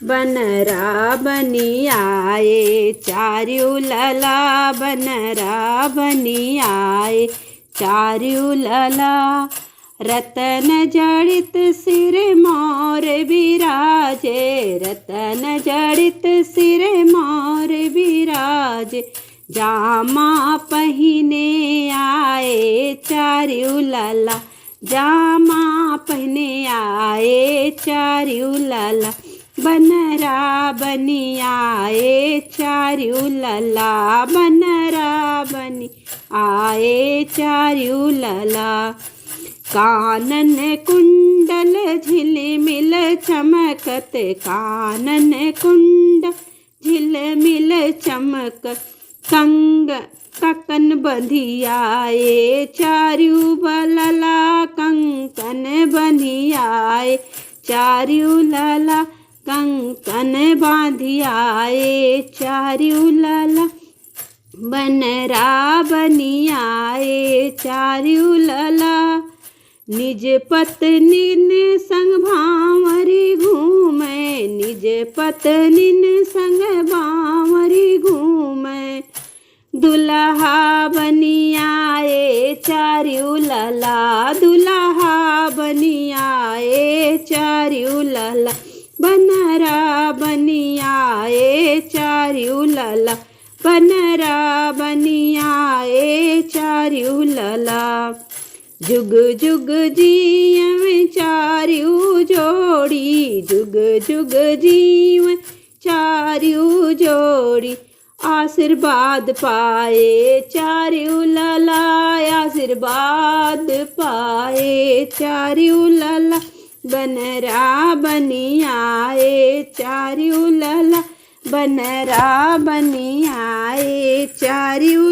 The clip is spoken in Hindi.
बनरा बनी आए चार्यू लला, बनरा बनी आए चार्यू लला। रतन जड़ित सिर मोर बिराजे, रतन जड़ित सिर मोर बिराजे। जामा पहिने आए चार्यू लला, जामा पहने आए चार्यू लला। बनरा बनी आए चार्यू लला, बनरा बनी आए चार्यू लला। कानन कुंडल झिलमिल चमकत, कानन कुंडल झिलमिल चमक। कंग ककन बंधियाए चार्यू लला, कंकन बंधियाए चार्यू लला। कंकन बांधियाए चार्यू लला, बनरा बनी आए चार्यू लला। निज पत्नीन संग भांवरी घूमे, निज पत्नीन संग भांवरी घूमे। दुल्हा बनी आए चार्यू लला, दुल्हा बनी आए चार्यू लला। बनरा बनी आए चार्यू लला, बनरा बनी आए चार्यू लला। जुग जुग जीव चार्यू जोड़ी, जुग जुग जीव चार्यू जोड़ी। आशीर्वाद पाए चार्यू लला, आशीर्वाद पाए चार्यू लला। बनरा बनी आए चार्यू लला, बनरा बनी आए चार्यू